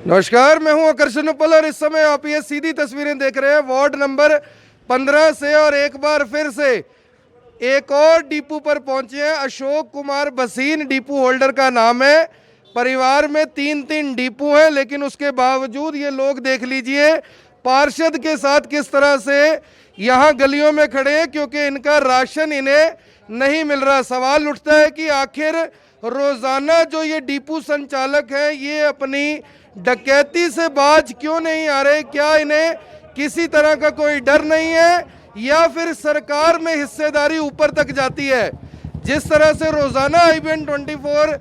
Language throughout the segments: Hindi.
नमस्कार, मैं हूं आकर्षण उपल और इस समय आप ये सीधी तस्वीरें देख रहे हैं वार्ड नंबर 15 से। और एक बार फिर से एक और डिपो पर पहुंचे हैं। अशोक कुमार भसीन डिपो होल्डर का नाम है। परिवार में तीन डिपो हैं, लेकिन उसके बावजूद ये लोग देख लीजिए पार्षद के साथ किस तरह से यहाँ गलियों में खड़े हैं, क्योंकि इनका राशन इन्हें नहीं मिल रहा। सवाल उठता है कि आखिर रोजाना जो ये डिपो संचालक है ये अपनी डकैती से बाज क्यों नहीं आ रहे? क्या इन्हें किसी तरह का कोई डर नहीं है या फिर सरकार में हिस्सेदारी ऊपर तक जाती है? जिस तरह से रोजाना IBN 24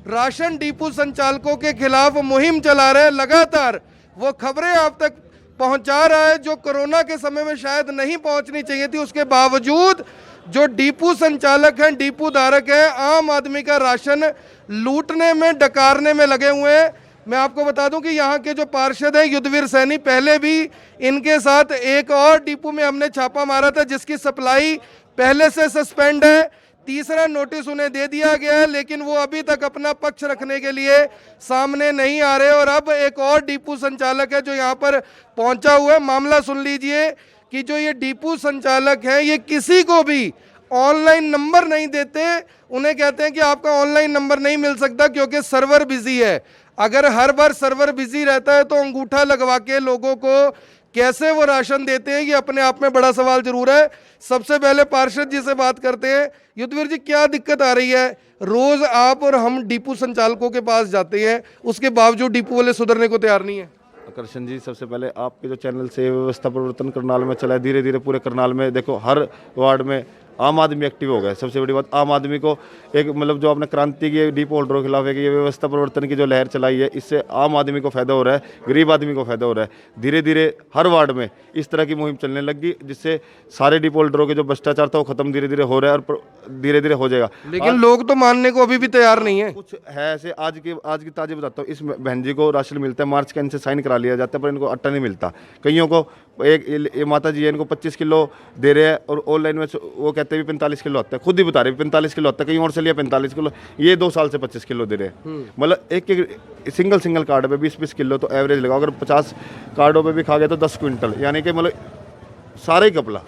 राशन डिपो संचालकों के खिलाफ मुहिम चला रहे हैं, लगातार वो खबरें आप तक पहुंचा रहा है जो कोरोना के समय में शायद नहीं पहुंचनी चाहिए थी। उसके बावजूद जो डिपो संचालक हैं, डिपो धारक हैं, आम आदमी का राशन लूटने में, डकारने में लगे हुए हैं। मैं आपको बता दूं कि यहाँ के जो पार्षद हैं युद्धवीर सैनी, पहले भी इनके साथ एक और डिपो में हमने छापा मारा था जिसकी सप्लाई पहले से सस्पेंड है। तीसरा नोटिस उन्हें दे दिया गया है, लेकिन वो अभी तक अपना पक्ष रखने के लिए सामने नहीं आ रहे। और अब एक और डिपो संचालक है जो यहाँ पर पहुंचा हुआ है। मामला सुन लीजिए कि जो ये डिपो संचालक है ये किसी को भी ऑनलाइन नंबर नहीं देते। उन्हें कहते हैं कि आपका ऑनलाइन नंबर नहीं मिल सकता क्योंकि सर्वर बिजी है। अगर हर बार सर्वर बिजी रहता है तो अंगूठा लगवा के लोगों को कैसे वो राशन देते हैं, ये अपने आप में बड़ा सवाल जरूर है। सबसे पहले पार्षद जी से बात करते हैं। युद्धवीर जी, क्या दिक्कत आ रही है? रोज आप और हम डिपो संचालकों के पास जाते हैं, उसके बावजूद डिपो वाले सुधरने को तैयार नहीं है। आकर्षण जी, सबसे पहले आपके जो चैनल से व्यवस्था परिवर्तन करनाल में चला है, धीरे धीरे पूरे करनाल में देखो हर वार्ड में आम आदमी एक्टिव हो गया। सबसे बड़ी बात, आम आदमी को एक मतलब जो आपने क्रांति की डिपो होल्डरों के खिलाफ एक ये व्यवस्था परिवर्तन की जो लहर चलाई है, इससे आम आदमी को फायदा हो रहा है, गरीब आदमी को फायदा हो रहा है। धीरे धीरे हर वार्ड में इस तरह की मुहिम चलने लगी जिससे सारे डिपो होल्डरों के जो भ्रष्टाचार था वो खत्म धीरे धीरे हो रहा है और धीरे धीरे हो जाएगा। लेकिन लोग तो मानने को अभी भी तैयार नहीं है। कुछ है ऐसे, आज की ताज़ी बताता हूँ। इस बहन जी को राशन मिलता है, मार्च के अंत से साइन करा लिया जाता है, पर इनको आटा नहीं मिलता। कईयों को ये माता जी है, इनको 25 किलो दे रहे हैं और ऑनलाइन में वो कहते हैं 45 किलो आता है, खुद ही बता रहे 45 किलो आता है, कहीं और से लिया 45 किलो। ये 2 साल से 25 किलो दे रहे हैं। मतलब एक सिंगल कार्ड पे 20-20 किलो तो एवरेज लगा। अगर 50 कार्डों पे भी खा गया तो 10 क्विंटल, यानी कि मतलब सारा ही घपला।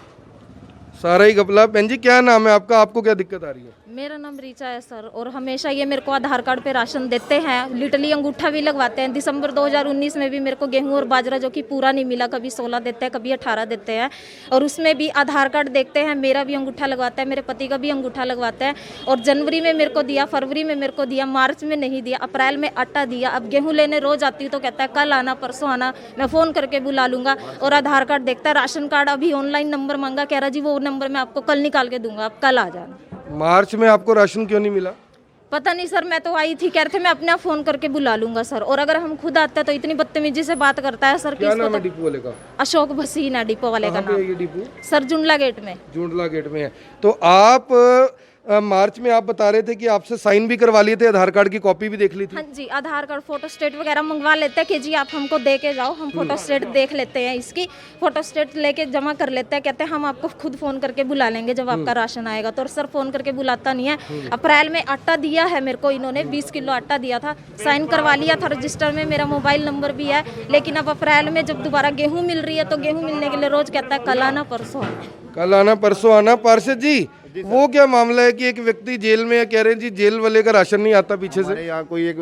बहन जी, क्या नाम है आपका? आपको क्या दिक्कत आ रही है? मेरा नाम रीचा है सर, और हमेशा ये मेरे को आधार कार्ड पे राशन देते हैं, लिटरली अंगूठा भी लगवाते हैं। दिसंबर 2019 में भी मेरे को गेहूं और बाजरा जो कि पूरा नहीं मिला, कभी 16 देते हैं, कभी 18 देते हैं, और उसमें भी आधार कार्ड देखते हैं। मेरा भी अंगूठा लगवाता है, मेरे पति का भी अंगूठा लगवाता है। और जनवरी में मेरे को दिया, फरवरी में मेरे को दिया, मार्च में नहीं दिया, अप्रैल में आटा दिया। अब गेहूँ लेने रोज आती हूँ तो कहता है कल आना, परसों आना, मैं फ़ोन करके बुला लूँगा। और आधार कार्ड देखता है, राशन कार्ड अभी ऑनलाइन नंबर मांगा, कह रहा जी वो नंबर मैं आपको कल निकाल के दूंगा, आप कल आ जाना। मार्च में आपको राशन क्यों नहीं मिला? पता नहीं सर, मैं तो आई थी, कह रहे थे मैं अपने आप फोन करके बुला लूंगा सर। और अगर हम खुद आते हैं तो इतनी बदतमीजी से बात करता है सर। क्या नाम है डिपो वाले का? अशोक भसीन है डिपो वाले का नाम। ये डिपो सर जुंडला गेट में। जुंडला गेट में है। तो आप मार्च में आप बता रहे थे कि आपसे साइन भी करवा लिए थे, आधार कार्ड की कॉपी भी देख ली थी। हाँ जी, आधार कार्ड, फोटो स्टेट वगैरह मंगवा लेते हैं कि जी आप हमको दे के जाओ, हम फोटो स्टेट देख लेते हैं, इसकी फोटो स्टेट लेके जमा कर लेते हैं। कहते हैं हम आपको खुद फोन करके बुला लेंगे जब आपका राशन आएगा। तो सर फोन करके बुलाता नहीं है। अप्रैल में आटा दिया है मेरे को, इन्होंने 20 किलो आटा दिया था, साइन करवा लिया था, रजिस्टर में मेरा मोबाइल नंबर भी है। लेकिन अब अप्रैल में जब दोबारा गेहूँ मिल रही है तो गेहूँ मिलने के लिए रोज कहता है कल आना, परसों आना, कल आना, परसों आना। पार्षद जी, वो क्या मामला है कि एक व्यक्ति जेल में, कह रहे हैं जी जेल वाले का राशन नहीं आता पीछे से? यहाँ कोई एक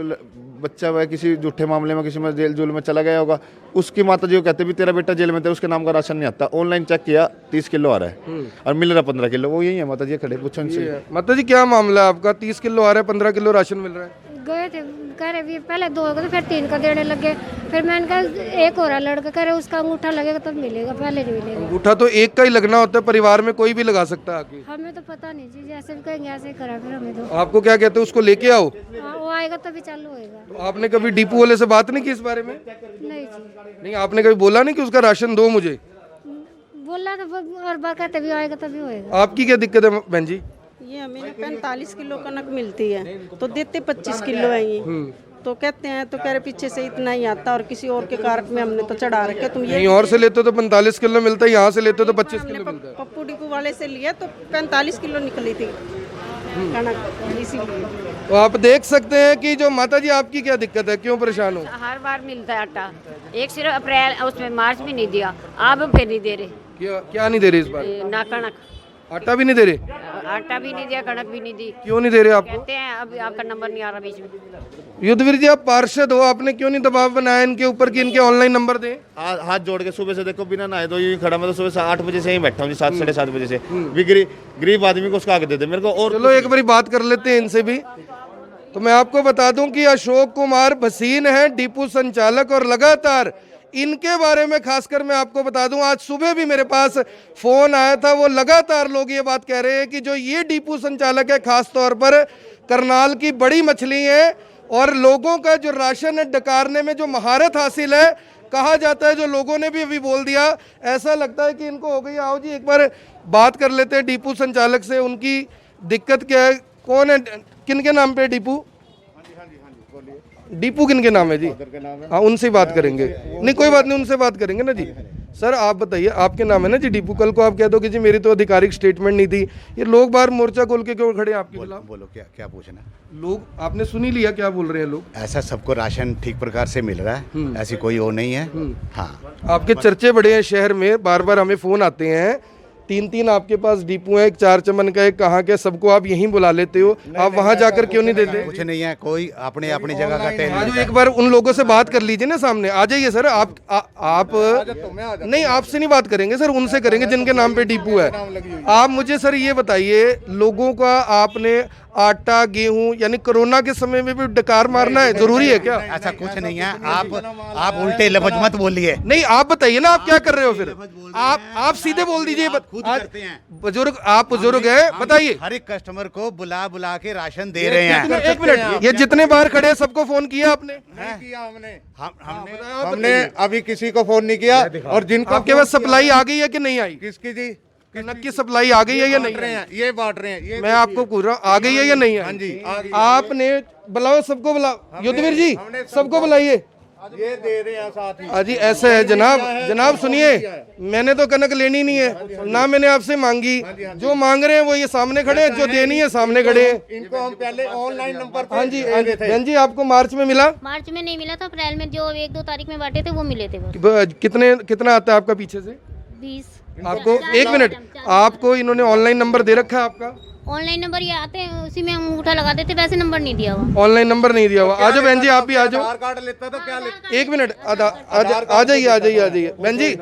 बच्चा वह किसी झूठे मामले में किसी में जेल में चला गया होगा, उसकी माता जी को कहते भी तेरा बेटा जेल में था, उसके नाम का राशन नहीं आता। ऑनलाइन चेक किया 30 किलो आ रहा है और मिल रहा 15 किलो। वो यही है माता जी, खड़े पूछो उनसे। माता जी, क्या मामला है आपका? 30 किलो आ रहा है, 15 किलो राशन मिल रहा है। गए थे, कह रहे भी पहले 2 का, तो फिर 3 का देने लगे। फिर मैंने कहा एक हो रहा लड़का, कह रहे उसका अंगूठा लगेगा तब मिलेगा, पहले नहीं मिलेगा। अंगूठा तो एक का ही लगना होता है, परिवार में कोई भी लगा सकता है आके। हमें तो पता नहीं जी, जैसे भी कहेंगे ऐसे ही करा। फिर हमें तो आपको क्या कहते हैं, उसको लेके आओ? हाँ, वो आएगा तभी चालू होएगा। तो आपने कभी डिपो वाले से बात नहीं की इस बारे में? नहीं जी, नहीं, आपने कभी बोला नहीं कि उसका राशन दो मुझे? बोला तो हर बार कहते भी आएगा तभी होएगा। आपकी क्या दिक्कत है बहन जी? ये हमें 45 किलो कनक मिलती है तो देते 25 किलो है ये। तो कहते हैं तो कह रहे पीछे से इतना ही आता, और किसी और के कार्ट में हमने तो चढ़ा रखे। तुम ये कहीं और से लेते हो तो 45 किलो मिलता है, यहाँ से लेते हो तो 25 किलो मिलता है। पप्पू डिपो वाले से लिया तो 45 किलो निकली थी। कनक, इसीलिए। तो आप देख सकते हैं कि जो माता जी आपकी क्या दिक्कत है, क्यों परेशान हो? हर बार मिलता है आटा, एक सिर्फ अप्रैल उसमें मार्च में नहीं दिया, अब फिर नहीं दे रहे। क्या नहीं दे रहे इस बार? ना कणक, आटा भी नहीं दे रहे? आटा भी नहीं दिया, कणक भी नहीं दी। क्यों नहीं दे रहे आपको? कहते हैं अब आपका नंबर नहीं आ रहा बीच में। युद्धवीर जी, आप पार्षद हो, आपने क्यों नहीं दबाव बनाया इनके ऊपर कि इनके ऑनलाइन नंबर दें? हाथ जोड़ के सुबह से देखो, बिना नहाए तो ये खड़ा, मैं तो सुबह से 8 बजे से ही बैठा हूँ जी, 7 साढ़े 7 बजे से भी। गरीब आदमी को उसका आगे दे दे मेरे को। और चलो एक बारी बात कर लेते हैं इनसे भी। तो मैं आपको बता दूं कि अशोक कुमार भसीन है डिपो संचालक, और लगातार इनके बारे में खासकर मैं आपको बता दूं, आज सुबह भी मेरे पास फोन आया था, वो लगातार लोग ये बात कह रहे हैं कि जो ये डिपो संचालक है, खास तौर पर करनाल की बड़ी मछली है, और लोगों का जो राशन है डकारने में जो महारत हासिल है, कहा जाता है, जो लोगों ने भी अभी बोल दिया, ऐसा लगता है कि इनको हो गई। आओ जी एक बार बात कर लेते हैं डिपो संचालक से, उनकी दिक्कत क्या है, कौन है, किनके नाम पे डिपो? डिपो किनके नाम है जी? हाँ, उनसे बात करेंगे। नहीं कोई बात नहीं, उनसे बात करेंगे ना जी। सर आप बताइए, आपके नाम है ना जी डिपो? कल को आप कह दो कि जी मेरी तो आधिकारिक स्टेटमेंट नहीं थी, ये लोग बाहर मोर्चा खोल के क्यों खड़े हैं आपके खिलाफ? बोलो क्या क्या पूछना? लोग, आपने सुनी लिया क्या बोल रहे हैं लोग? ऐसा सबको राशन ठीक प्रकार से मिल रहा है, ऐसी कोई वो नहीं है। हाँ, आपके चर्चे बड़े हैं शहर में, बार बार हमें फोन आते हैं, 3 आपके पास डिपो है, एक 4 चमन का, एक कहाँ के, सबको आप यहीं बुला लेते हो, आप वहां जाकर क्यों नहीं देते? कुछ नहीं है, कोई अपने अपनी जगह का टेल आज एक बार उन लोगों से बात कर लीजिए ना, सामने आ जाइए सर। आप नहीं, आपसे नहीं बात करेंगे सर, उनसे करेंगे जिनके नाम पे डिपो है। आप मुझे सर ये बताइए, लोगों का आपने आटा गेहूं, यानी कोरोना के समय में भी डकार मारना है, जरूरी है क्या? ऐसा कुछ नहीं है, आप उल्टे लफ्ज मत बोलिए। नहीं आप बताइए ना, आप क्या कर रहे हो फिर? आप सीधे बोल दीजिए। खुद करते हैं बुजुर्ग, आप बुजुर्ग हैं, बताइए। हर एक कस्टमर को बुला बुला के राशन दे रहे हैं। एक मिनट, ये जितने बार खड़े हैं, सबको फोन किया आपने? हमने अभी किसी को फोन नहीं किया। और जिनको आपके पास सप्लाई आ गई है कि नहीं आई? किसकी जी? कनक की सप्लाई आ गई है या नहीं? ये बांट रहे हैं, ये मैं आपको पूछ रहा हूँ, आ गई है या नहीं? हाँ जी, आ गई। आपने बुलाओ, सबको बुलाओ, युद्धवीर जी सबको बुलाइए। ये दे रहे हैं साथ ही। अजी ऐसे है जनाब, जनाब सुनिए, मैंने तो कनक लेनी नहीं है ना, मैंने आपसे मांगी। जो मांग रहे हैं वो ये सामने खड़े हैं, जो देनी है सामने खड़े हैं। इनको हम पहले ऑनलाइन नंबर पे हाँ जी, दे रहे थे। बहन जी आपको मार्च में मिला? मार्च में नहीं मिला था, अप्रैल में जो 1-2 तारीख में बांटे थे वो मिले थे। वो कितना आता है आपका पीछे से? 20। आपको एक मिनट, आपको इन्होंने ऑनलाइन नंबर दे रखा है आपका? ऑनलाइन नंबर ये आते हैं, उसी में हम अंगूठा लगा देते, वैसे नंबर नहीं दिया हुआ। ऑनलाइन नंबर नहीं दिया हुआ। आ जाओ बहन जी, आप भी आ जाओ। आधार कार्ड लेता तो क्या लेता? एक मिनट, आ जाइए, आ जाइए, आ जाइए। बहन जी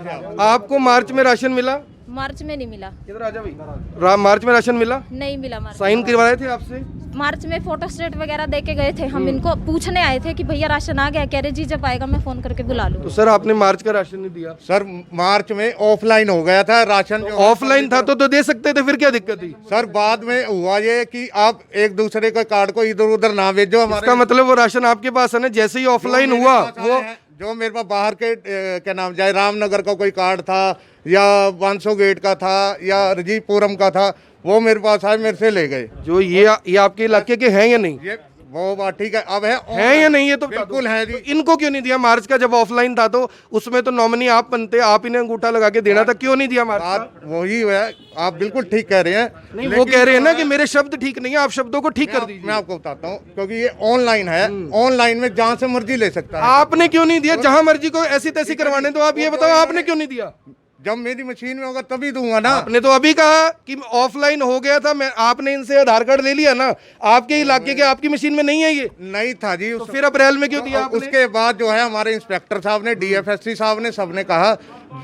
आपको मार्च में राशन मिला? मार्च में नहीं मिला। किधर आ जा भाई, मार्च में राशन मिला? नहीं मिला। मार्च साइन करवाए थे आपसे? मार्च में फोटो स्टेट वगैरह दे के गए थे हम, इनको पूछने आए थे कि भैया राशन आ गया, कह रहे जी जब आएगा मैं फोन करके बुला लूँ। तो सर आपने मार्च का राशन नहीं दिया? सर मार्च में ऑफलाइन हो गया था राशन। ऑफलाइन था तो दे सकते थे, फिर क्या दिक्कत थी? सर बाद में हुआ ये कि आप एक दूसरे के कार्ड को इधर उधर ना भेजो। इसका मतलब वो राशन आपके पास है ना, जैसे ही ऑफलाइन हुआ वो जो मेरे पास बाहर के क्या नाम जाए, रामनगर का कोई कार्ड था या 500 गेट का था या रजीपुरम का था, वो मेरे पास आए, मेरे से ले गए। जो ये आपके इलाके के हैं या नहीं? ये वो बात ठीक है, अब है या नहीं? ये तो बिल्कुल है जी। तो इनको क्यों नहीं दिया मार्च का? जब ऑफलाइन था तो उसमें तो नॉमिनी आप बनते, आप इन्हें अंगूठा लगा के देना था, क्यों नहीं दिया मार्च का? बात वही है, आप बिल्कुल ठीक कह रहे हैं। नहीं वो कह रहे हैं ना कि मेरे शब्द ठीक नहीं है, आप शब्दों को ठीक कर दीजिए। मैं आपको बताता हूँ, क्योंकि ये ऑनलाइन है, ऑनलाइन में जहाँ से मर्जी ले सकता है। आपने क्यों नहीं दिया? जहां मर्जी को ऐसी तैसी करवाने, तो आप ये बताओ आपने क्यों नहीं दिया? जब मेरी मशीन में होगा तभी दूंगा ना। आपने तो अभी कहा कि ऑफलाइन हो गया था, मैं आपने इनसे आधार कार्ड ले लिया ना, आपके इलाके के, आपकी मशीन में नहीं है ये? नहीं था जी। तो फिर अप्रैल में क्यों दिया आपने? उसके बाद जो है हमारे इंस्पेक्टर साहब ने, डीएफएससी साहब ने, सबने कहा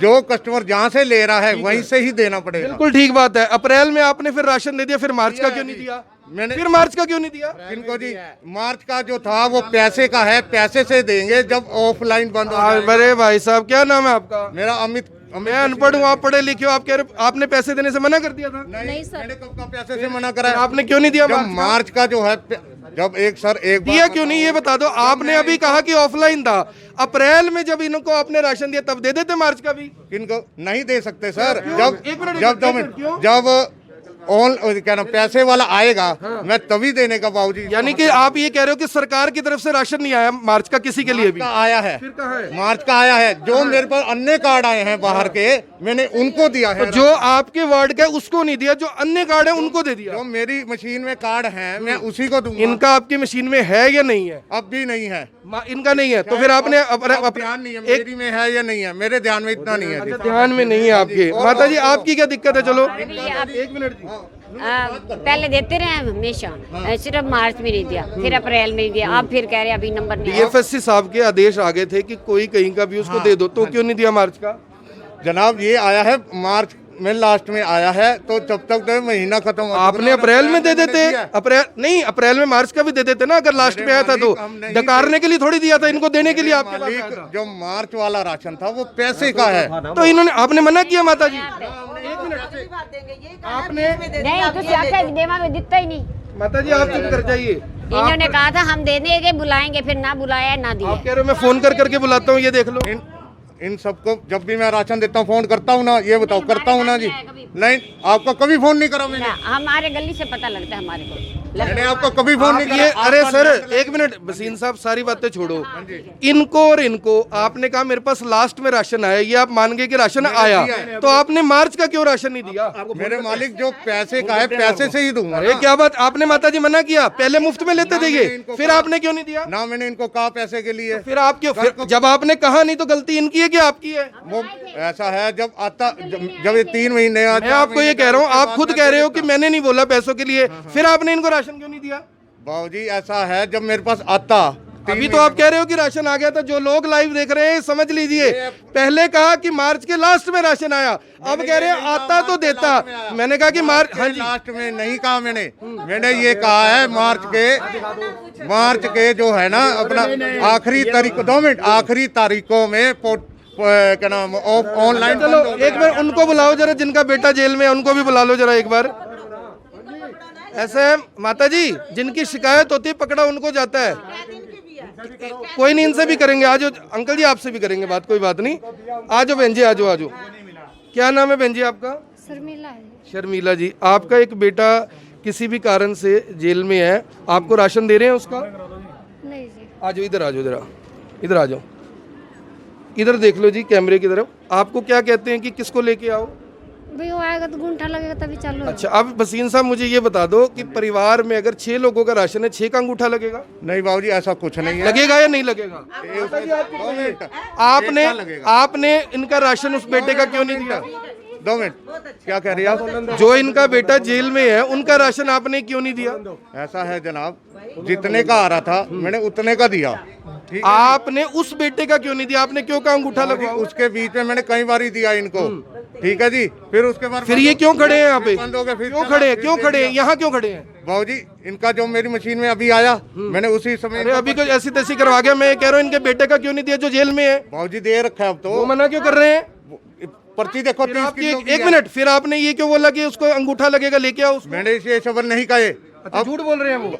जो कस्टमर जहाँ से ले रहा है वहीं से ही देना पड़ेगा। बिल्कुल ठीक बात है। अप्रैल में आपने फिर राशन दे दिया, फिर मार्च का क्यों नहीं दिया? मैंने फिर मार्च का क्यों नहीं दिया? इनको जी मार्च का जो था वो पैसे का है, पैसे से देंगे जब ऑफलाइन बंद हो जाएगा। अरे भाई साहब क्या नाम है आपका? मेरा अमित। मैं अनपढ़ हूँ, आप पढ़े लिखे हो, आप कह रहे आपने पैसे देने से मना कर दिया था? नहीं सर। मैंने कब का पैसे से मना करा है? आपने क्यों नहीं दिया? जब मार्च का जो है, जब एक सर एक दिया क्यों नहीं ये बता दो। आपने अभी कहा कि ऑफलाइन था, अप्रैल में जब इनको आपने राशन दिया तब दे देते मार्च का भी? इनको नहीं दे सकते सर। क्यों? जब एक मिनट, जब एक मिनट, क्यों? जब क्या नाम पैसे वाला आएगा मैं तभी देने का बाबूजी। यानी कि आप ये कह रहे हो कि सरकार की तरफ से राशन नहीं आया मार्च का किसी के लिए भी? का आया है, फिर कहाँ है? मार्च का आया है। जो मेरे पास अन्य कार्ड आए हैं बाहर के, मैंने उनको दिया है। तो जो आपके वार्ड का है उसको नहीं दिया, जो अन्य कार्ड है उनको दे दिया। जो मेरी मशीन में कार्ड है मैं उसी को दूंगा। इनका आपकी मशीन में है या नहीं है? अब भी नहीं है, इनका नहीं है, तो फिर आपने ध्यान नहीं है मेरी में है या नहीं है, मेरे ध्यान में इतना नहीं है जी। ध्यान में नहीं है आपके। माता जी आपकी क्या दिक्कत है? चलो एक मिनट जी। पहले देते रहे हैं हमेशा, सिर्फ मार्च में नहीं दिया, फिर अप्रैल में नहीं दिया, आप फिर कह रहे हैं अभी नंबर नहीं। डीएफएससी साहब के आदेश आ गए थे कि कोई कहीं का भी उसको दे दो, तो क्यों नहीं दिया मार्च का? जनाब ये आया है मार्च में लास्ट में आया है, तो जब तक तो महीना खत्म हो आपने अप्रैल में दे देते, अप्रैल नहीं अप्रैल में मार्च का भी दे देते ना, अगर लास्ट में आया था तो। डकारने के लिए थोड़ी दिया था, इनको देने के लिए आपके पास आया था। जो मार्च वाला राशन था वो पैसे का है, तो इन्होंने आपने मना किया माता जी? एक मिनट आपने नहीं तो क्या देवा में दिखता ही नहीं। माता जी आप चुप कर जाइए। इन्होंने कहा था हम दे देंगे, बुलाएंगे, फिर ना बुलाया ना दिया। आप कह रहे हो मैं फोन कर करके बुलाता हूँ, ये देख लो। इन सबको जब भी मैं राशन देता हूँ फोन करता हूँ ना, ये बताओ करता हूँ ना जी? नहीं, आपको कभी फोन नहीं करा मैंने। हमारे गली से पता लगता है हमारे को। मैंने आपको कभी फोन नहीं ये करा। अरे सर एक मिनट, बसीन साहब सारी बातें छोड़ो, इनको और इनको आपने कहा मेरे पास लास्ट में राशन आया, ये आप मान गए कि राशन आया, तो आपने मार्च का क्यों राशन नहीं दिया? मेरे मालिक जो पैसे का है पैसे से ही दूंगा। अरे क्या बात, आपने माता जी मना किया, पहले मुफ्त में लेते थे ये, फिर आपने क्यों नहीं दिया? ना मैंने इनको कहा पैसे के लिए। फिर आप क्यों? फिर जब आपने कहा नहीं तो गलती इनकी है कि आपकी है? वो ऐसा है जब आता जब ये 3 महीने मैं आपको ये कह रहा हूँ, आप खुद कह रहे हो कि मैंने नहीं बोला पैसों के लिए, फिर आपने इनको राशन क्यों नहीं दिया? बाबूजी ऐसा है जब मेरे पास आता, अभी तो आप कह रहे हो कि राशन आ गया था। जो लोग लाइव देख रहे हैं समझ लीजिए, पहले कहा कि मार्च के लास्ट में राशन आया, अब कह रहे हैं आता तो देता। मैंने कहा कि मार्च, हाँ जी, लास्ट में नहीं कहा मैंने ये कहा है मार्च के जो है ना अपना आखिरी तारीख, 2 मिनट, आखिरी तारीखों में क्या नाम ऑनलाइन। चलो एक बार उनको बुलाओ जरा, जिनका बेटा जेल में है उनको भी बुला लो जरा एक बार। ऐसे है माता जी, जिनकी शिकायत होती है पकड़ा उनको जाता है। कोई नहीं, इनसे भी करेंगे, आज अंकल जी आपसे भी करेंगे बात, कोई बात नहीं। आज बहन जी, आज क्या नाम है बहन जी आपका? शर्मिला है। शर्मिला जी, आपका एक बेटा किसी भी कारण से जेल में है, आपको राशन दे रहे हैं उसका? नहीं जी। आ जाओ इधर, आ जाओ जरा, इधर आ जाओ, इधर देख लो जी कैमरे की तरफ। आपको क्या कहते हैं कि किसको लेके आओ? भाई वो आएगा तो गुंठा लगेगा तभी चालू। अच्छा, अब बसीन साहब मुझे ये बता दो कि परिवार में अगर 6 लोगों का राशन है, 6 का अंगूठा लगेगा? नहीं बाबूजी ऐसा कुछ नहीं है। लगेगा या नहीं लगेगा? आपने इनका राशन उस बेटे का क्यों नहीं दिया? 2 मिनट, क्या कह रही है आप? जो इनका बेटा जेल में है उनका राशन आपने क्यों नहीं दिया? ऐसा है जनाब, जितने का आ रहा था मैंने उतने का दिया। आपने उस बेटे का क्यों नहीं दिया? आपने क्यों कहा अंगूठा लगवाओ? उसके बीच में मैंने कई बार ही दिया इनको, ठीक है जी। फिर उसके बाद फिर ये क्यों खड़े हैं यहाँ पे? बंद हो गया। फिर क्यों खड़े हैं? क्यों खड़े हैं यहाँ? क्यों खड़े हैं बाबूजी? इनका जो मेरी मशीन में अभी आया मैंने उसी समय। अरे अभी कुछ ऐसी तैसी करवा गया। मैं कह रहा हूँ इनके बेटे का क्यों नहीं दिया जो जेल में है? बाबूजी दे रखा है अब तो। वो मना क्यों कर रहे हैं? पर्ची देखो 30 किलो की एक मिनट, फिर आपने ये क्यों बोला कि उसको अंगूठा लगेगा, लेके आओ उसको? मैंने इसे शब्द नहीं कहे। अच्छा, झूठ बोल रहे हैं वो,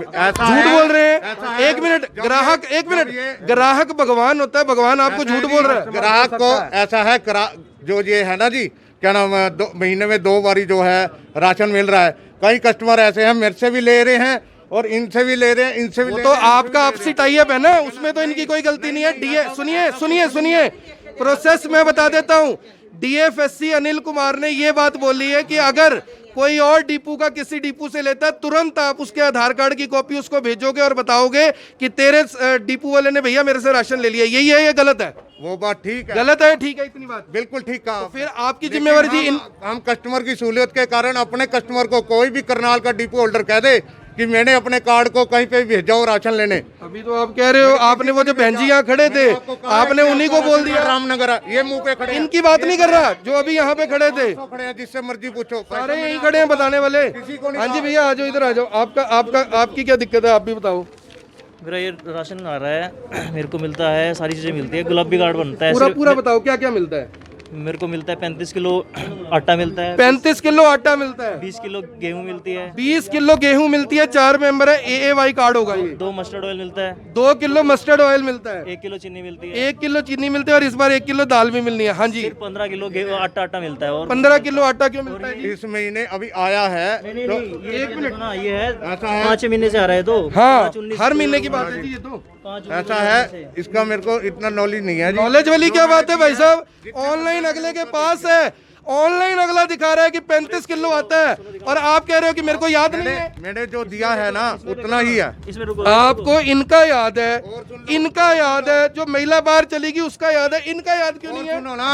ऐसा झूठ बोल रहे हैं। ऐसा एक मिनट, ग्राहक, एक मिनट, ग्राहक भगवान होता है, भगवान आपको झूठ बोल रहा है। ग्राहक को ऐसा है, जो ये है ना जी, क्या नाम है, 2 महीने में 2 बारी जो है राशन मिल रहा है। कई कस्टमर ऐसे हैं मेरे से भी ले रहे हैं और इनसे भी ले रहे हैं, इनसे भी। तो आपका आपसी टाई अप है ना, उसमें तो इनकी कोई गलती नहीं है। डीए सुनिए प्रोसेस मैं बता देता हूँ। डीएफएससी अनिल कुमार ने ये बात बोली है कि अगर कोई और डिपू का किसी डिपू से लेता है, तुरंत आप उसके आधार कार्ड की कॉपी उसको भेजोगे और बताओगे कि तेरे डिपू वाले ने भैया मेरे से राशन ले लिया। यही है, ये गलत है? वो बात ठीक है, गलत है, ठीक है, इतनी बात बिल्कुल ठीक कहा। तो फिर आपकी जिम्मेवारी थी। हम कस्टमर की सहूलियत के कारण अपने कस्टमर को, कोई भी करनाल का डिपो होल्डर कह दे कि मैंने अपने कार्ड को कहीं पे भेजा हो राशन लेने। अभी तो आप कह रहे हो, आपने वो जो बहन जी यहाँ खड़े थे आपने उन्हीं को बोल दिया। रामनगर ये मुंह पे खड़े, इनकी बात नहीं कर रहा, जो अभी यहाँ पे खड़े थे खड़े हैं, जिससे मर्जी पूछो, सारे यहीं खड़े हैं बताने वाले। हाँ जी भैया, आ जाओ, इधर आ जाओ। आपकी क्या दिक्कत है, आप भी बताओ। मेरा ये राशन आ रहा है, मेरे को मिलता है, सारी चीज़ें मिलती है, गुलाबी कार्ड बनता है। पूरा बताओ क्या क्या मिलता है। मेरे को मिलता है 35 किलो आटा मिलता है, 35 किलो आटा मिलता है, 20 किलो गेहूं मिलती है, 20 किलो गेहूं मिलती है, 4 मेंबर है, AAY कार्ड होगा ये। 2 मस्टर्ड ऑयल मिलता है, 2 किलो मस्टर्ड ऑयल मिलता है, 1 किलो चीनी मिलती है, 1 किलो चीनी मिलती है और इस बार 1 किलो दाल भी मिलनी है। हाँ जी, 15 किलो आटा मिलता है। और 15 किलो आटा क्यों मिलता है जी? इस महीने अभी आया है तो एक मिनट ना, ये है ऐसा है 5 महीने से आ रहा है तो हाँ, हर महीने की बात है जी ये तो। ऐसा है, इसका मेरे को इतना नॉलेज नहीं है जी। नॉलेज वाली क्या बात है भाई साहब, ऑनलाइन अगले के पास है, ऑनलाइन अगला दिखा रहा है कि 35 किलो आता है और आप कह रहे हो कि मेरे को याद नहीं है। मैंने जो दिया है ना उतना ही है। इसमें रुको, आपको इनका याद है, इनका याद है, जो महिला बाहर चलेगी उसका याद है, इनका याद क्यों नहीं है? सुनो ना,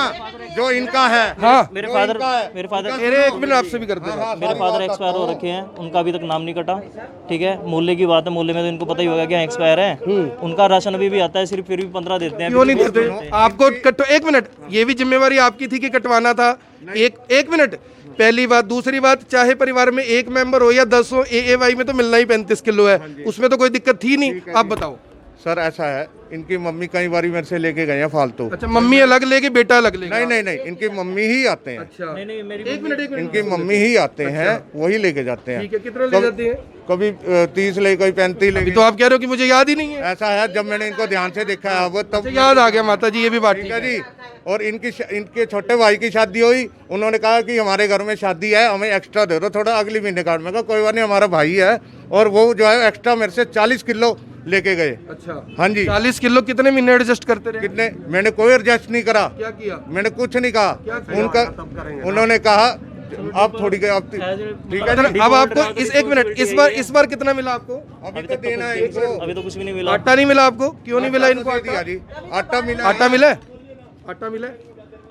जो इनका है हाँ, मेरे जो फादर इनका है, मेरे फादर मेरे एक मिनट आपसे भी करते हैं। मेरे फादर एक्सपायर हो रखे हैं, उनका अभी तक नाम नहीं कटा। ठीक है, मूल्य की बात है, मूल्य में तो इनको पता ही होगा क्या एक्सपायर है। उनका राशन अभी भी आता है, सिर्फ फिर भी 15 देते हैं। क्यों नहीं देते आपको? एक मिनट, ये भी जिम्मेवारी आपकी थी कि कटवाना था। एक मिनट, पहली बात। दूसरी बात, चाहे परिवार में 1 मेंबर हो या 10 हो, AAY में तो मिलना ही 35 किलो है, उसमें तो कोई दिक्कत थी नहीं। आप बताओ सर। ऐसा है, इनकी मम्मी कई बार मेरे से लेके गए हैं फालतू। अच्छा, मम्मी अलग लेके बेटा अलग लेगा? नहीं, इनकी मम्मी ही आते हैं। अच्छा, नहीं, मेरी एक मिनट इनकी मम्मी ही आते हैं, वही लेके जाते हैं। ठीक है, कितना ले जाती है? कभी 30 ले, कोई 35 ले। तो आप कह रहे हो कि मुझे याद ही नहीं है? ऐसा है, जब मैंने इनको ध्यान से देखा है वो तब याद आ गया माता जी, ये भी बात ठीक है जी। और इनके छोटे भाई की शादी हुई, उन्होंने कहा कि हमारे घर में शादी है, हमें एक्स्ट्रा दे दो थोड़ा अगली महीने कार्ड में। कहा कोई बात नहीं, हमारा भाई है। और वो जो है एक्स्ट्रा मेरे से 40 किलो लेके गए। अच्छा, हाँ जी। 40 किलो कितने महीने एडजस्ट करते रहे? कितने? मैंने कोई एडजस्ट नहीं करा। क्या किया? मैंने कुछ नहीं कहा। उनका उन्होंने कहा आप थोड़ी गए, आप ठीक है। अब आपको इस बार कितना मिला आपको? अभी तो देना है इनको। अभी तो कुछ भी नहीं मिला। आटा नहीं मिला आपको? क्यों नहीं मिला इनको? दिया जी, आटा मिला। आटा मिला? आटा मिला?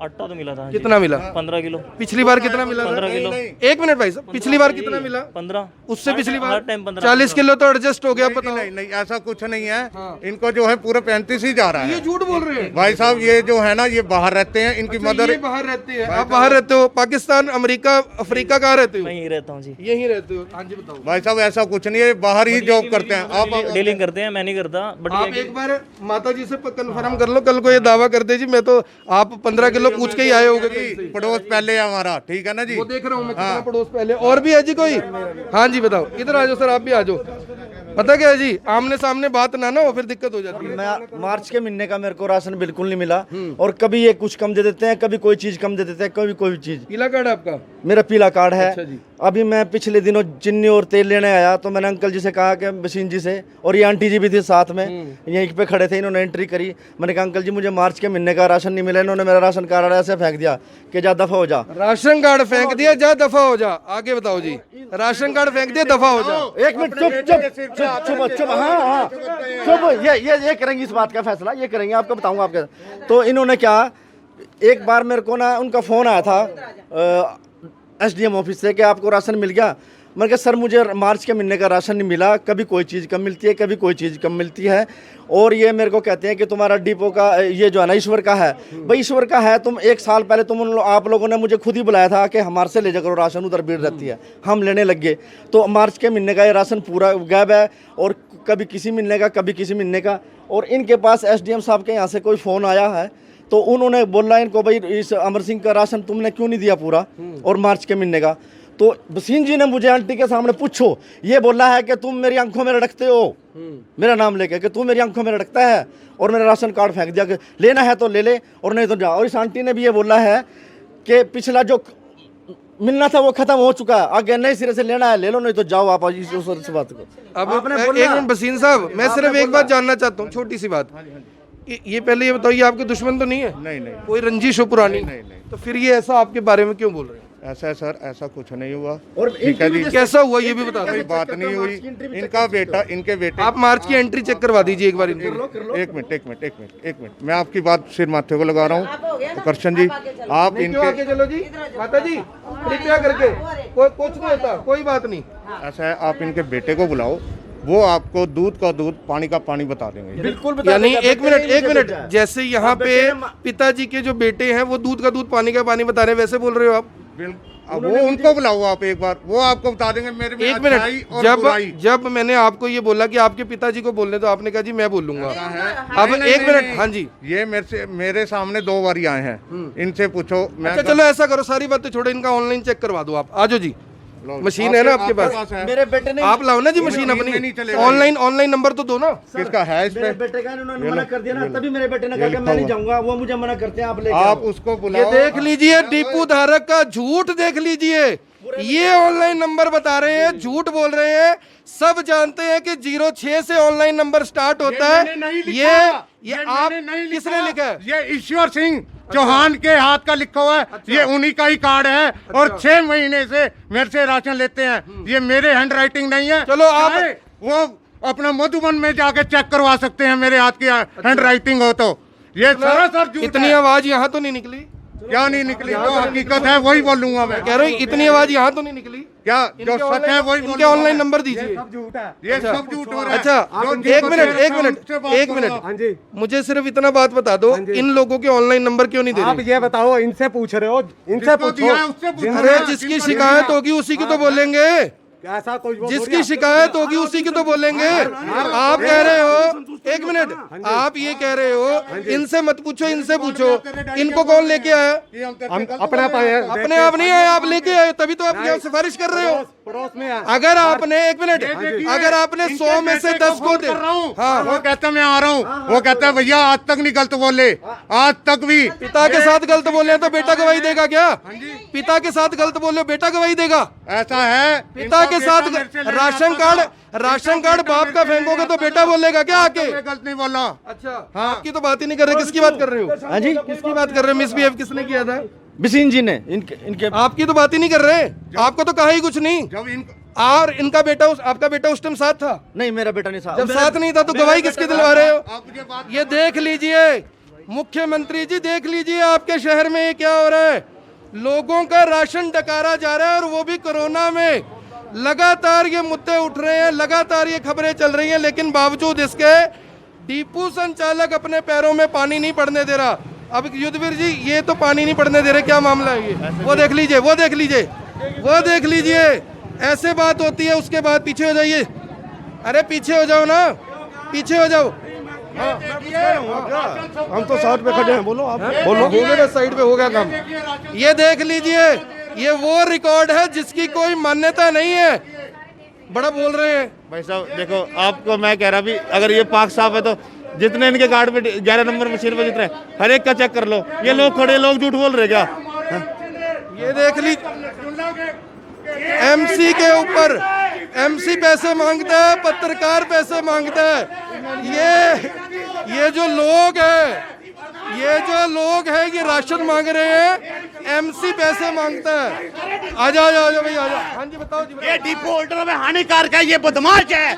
आटा तो मिला था। कितना मिला? 15 किलो। पिछली बार कितना मिला? 15 किलो। एक मिनट भाई साहब, पिछली बार कितना मिला? 15। उससे पिछली हर बार टाइम 15। 40 किलो तो एडजस्ट हो गया। पता नहीं, ऐसा कुछ नहीं है। इनको जो है पूरा 35 ही जा रहा है। ये झूठ बोल रहे हैं भाई साहब। ये जो है ना, ये बाहर रहते हैं, इनकी मदर ये बाहर रहते हैं। आप बाहर रहते हो? पाकिस्तान, अमेरिका, अफ्रीका, कहाँ रहते हो? मैं यहीं रहता हूँ जी। यहीं रहते हो? हाँ जी, बताओ भाई साहब। ऐसा कुछ नहीं है, बाहर ही जॉब करते हैं। आप डीलिंग करते हैं, मैं नहीं करता। बट आप एक बार माता जी से कंफर्म कर लो, कल को ये दावा कर दे जी मैं तो, आप 15 किलो पूछ के ही आए होगे कहीं से। पड़ोस पहले है हमारा, ठीक है ना जी। वो देख रहा हूँ मैं कितना पड़ोस पहले। और भी है जी कोई? हाँ जी बताओ, इधर आ जाओ सर, आप भी आ जाओ। पता क्या है जी, आमने सामने बात ना हो फिर दिक्कत हो जाती है। मैं मार्च के महीने का मेरे को राशन बिल्कुल नहीं मिला। और कभी ये कुछ कम दे देते हैं, कभी कोई चीज कम दे देते हैं, कभी कोई चीज। पीला कार्ड है आपका? मेरा पीला कार्ड है। अच्छा जी। अभी मैं पिछले दिनों चीनी और तेल लेने आया तो मैंने अंकल जी से कहा कि बसीन जी से, और ये आंटी जी भी थी साथ में, यहीं पे खड़े थे, इन्होंने एंट्री करी। मैंने कहा अंकल जी मुझे मार्च के महीने का राशन नहीं मिला। इन्होंने मेरा राशन कार्ड ऐसे फेंक दिया कि जा दफा हो जा। राशन कार्ड फेंक दिया, जा दफा हो जा। आगे बताओ जी। राशन कार्ड फेंक दिया, दफा हो जा। एक मिनट, चुप। हाँ चुप। ये करेंगे इस बात का फैसला, ये करेंगे, आपको बताऊंगा आपके। तो इन्होंने क्या, एक बार मेरे को ना उनका फोन आया था SDM ऑफिस से कि आपको राशन मिल गया। मैंने कहा सर मुझे मार्च के महीने का राशन नहीं मिला। कभी कोई चीज़ कम मिलती है, कभी कोई चीज़ कम मिलती है। और ये मेरे को कहते हैं कि तुम्हारा डिपो का ये जो है ना ईश्वर का है। भाई ईश्वर का है, तुम 1 साल पहले आप लोगों ने मुझे खुद ही बुलाया था कि हमारे से ले जाकर राशन, उधर भीड़ रहती है, हम लेने लग गए। तो मार्च के महीने का ये राशन पूरा गायब है, और कभी किसी महीने का, कभी किसी महीने का। और इनके पास SDM साहब के यहाँ से कोई फ़ोन आया है तो उन्होंने बोला इनको, भाई इस अमर सिंह का राशन तुमने क्यों नहीं दिया पूरा, और मार्च के महीने का। तो बसीन जी ने मुझे आंटी के सामने पूछो, ये बोला है कि तुम मेरी आंखों में रड़कते हो, मेरा नाम लेके कि तू मेरी आंखों में रड़कता है, और मेरा राशन कार्ड फेंक दिया कि लेना है तो ले ले और नहीं तो जा। और इस आंटी ने भी ये बोला है कि पिछला जो मिलना था वो खत्म हो चुका है, आगे नए सिरे से लेना है ले लो, नहीं तो जाओ आप इस बात को। अब एक मिनट बसीन साहब, मैं सिर्फ एक बात जानना चाहता हूँ, छोटी सी बात। ये पहले ये बताओ, ये आपके दुश्मन तो नहीं है? नहीं, कोई रंजिश हो पुरानी? नहीं। तो फिर ये ऐसा आपके बारे में क्यों बोल रहे हैं? ऐसा है सर, ऐसा कुछ नहीं हुआ। और ठीक है जी। कैसा हुआ ये भी बता दो। कोई बात नहीं हुई। इनके बेटे आप मार्च की एंट्री चेक करवा दीजिए एक बार इनको। एक मिनट, मैं आपकी बात सिर माथे को लगा रहा हूँ। करशन जी, आप इनके आगे चलो जी, माता जी कृपया करके, कोई कुछ नहीं होता, कोई बात नहीं। ऐसा है, आप इनके बेटे को बुलाओ, वो आपको दूध का दूध, पानी का पानी बता देंगे। बिल्कुल। यानी एक मिनट, जैसे यहाँ पे पिताजी के जो बेटे हैं वो दूध का दूध, पानी का पानी बता रहे हैं, वैसे बोल रहे हो आप? अब वो उनको बुलाओ आप एक बार, वो आपको बता देंगे मेरे में एक अच्छाई मिनट, और बुराई। जब मैंने आपको ये बोला कि आपके पिताजी को बोलने, तो आपने कहा जी मैं बोलूंगा। अब एक मिनट, हाँ जी, ये मेरे सामने 2 बार आए हैं, इनसे पूछो। मैं अच्छा चलो ऐसा करो, सारी बातें छोड़ो, इनका ऑनलाइन चेक करवा दो आप। आजो जी, मशीन है ना आपके पास? मेरे बेटे ने आप लाओ ना जी मशीन अपनी। ऑनलाइन नंबर तो दो ना। किसका है इस मेरे पे? बेटे का इन्होंने मना कर दिया ना, तभी मेरे बेटे ने कहा कि मैं नहीं जाऊंगा, वो मुझे मना करते हैं, आप लेके आप आओ। उसको ये बुलाओ। देख लीजिए, डिपो धारक का झूठ देख लीजिए, ये ऑनलाइन नंबर बता रहे हैं, झूठ बोल रहे हैं। सब जानते हैं कि 06 से ऑनलाइन नंबर स्टार्ट होता है। ये आप किसने लिखा है? ये ईश्वर सिंह चौहान के हाथ का लिखा हुआ है। ये उन्हीं का ही कार्ड है और 6 महीने से मेरे से राशन लेते हैं। ये मेरे हैंड राइटिंग नहीं है। चलो आप चाहे वो अपना मधुबन में जाके चेक करवा सकते हैं, मेरे हाथ की हैंड राइटिंग हो तो। ये सरासर झूठ इतनी है। आवाज यहाँ तो नहीं निकली? क्या नहीं निकली? जो हकीकत है वही बोलूंगा मैं। कह रहा हूँ इतनी आवाज यहाँ तो नहीं निकली? क्या जो सच है वही इनके ऑनलाइन नंबर दीजिए। ये सब झूठ हो रहा है। अच्छा एक मिनट, मुझे सिर्फ इतना बात बता दो, इन लोगों के ऑनलाइन नंबर क्यों नहीं दे रहे? आप ये बताओ, इनसे पूछ रहे हो, इनसे पूछो। अरे जिसकी शिकायत होगी उसी की तो बोलेंगे, ऐसा कोई जिसकी शिकायत होगी उसी की तो बोलेंगे। आप कह रहे हो, एक मिनट, आप ये कह रहे हो इनसे मत पूछो, इनसे पूछो। इनको कौन लेके आया? हम अपने आप आए हैं। अपने आप नहीं आए, आप लेके आए, तभी तो आप यहाँ सिफारिश कर रहे हो। पड़ोस में है। अगर आपने, एक मिनट, अगर आपने 100 में से 10 को दे, हाँ, वो कहता मैं आ रहा हूँ, वो कहता है भैया आज तक नहीं गलत बोले, आज तक भी। पिता के साथ गलत बोले तो बेटा गवाही देगा क्या? पिता के साथ गलत बोले बेटा गवाही देगा? ऐसा है। पिता के साथ राशन कार्ड बाप का फेंकोगे तो बेटा बोलेगा क्या आके? मैं गलत नहीं बोला। अच्छा, हाँ। आपकी तो बात ही नहीं कर रहे, किसकी बात कर रहे हो? हाँ जी, किसकी बात कर रहे हो? मिसबिहेव किसने किया था? बिसिन जी ने इनके आपकी तो बात ही नहीं कर रहे, आपको तो कहा ही कुछ नहीं। जब इनको और इनका बेटा, आपका बेटा उस टाइम साथ था? नहीं, मेरा बेटा नहीं साथ। जब साथ नहीं था तो गवाही किसकी दिलवा रहे हो? आप मुझे बात ये देख लीजिए मुख्यमंत्री जी, देख लीजिए आपके शहर में ये क्या हो रहा है। लोगों का राशन डकारा जा रहा है और वो भी कोरोना में। लगातार ये मुद्दे उठ रहे हैं, लगातार ये खबरें चल रही हैं, लेकिन बावजूद इसके डिपो संचालक अपने पैरों में पानी नहीं पड़ने दे रहा। अब युद्धवीर जी, ये तो पानी नहीं पड़ने दे रहे, क्या मामला है ये? वो देख लीजिए, वो देख लीजिए, वो देख लीजिए, ऐसे बात होती है। उसके बाद पीछे हो जाइए, अरे पीछे हो जाओ ना, पीछे हो जाओ। हम तो साइड पे खड़े हैं, बोलो आप। बोलो, हो गया साइड पे, हो गया काम। ये देख लीजिए, ये वो रिकॉर्ड है जिसकी कोई मान्यता नहीं है। बड़ा बोल रहे हैं भाई साहब। देखो आपको मैं कह रहा भी, अगर ये पाक साफ है तो जितने इनके कार्ड पे 11 नंबर मशीन पे जितने हर एक का चेक कर लो। ये लोग खड़े लोग झूठ बोल रहे क्या? ये देख लीजिए, एमसी के ऊपर, एमसी पैसे मांगता है, पत्रकार पैसे मांगता है। ये जो लोग हैं, ये राशन मांग रहे हैं, एमसी पैसे मांगता है। आजा भाई आजा। हाँ जी बताओ जी, ये डिपो होल्डरों में हानिकारक है, ये बदमाश है।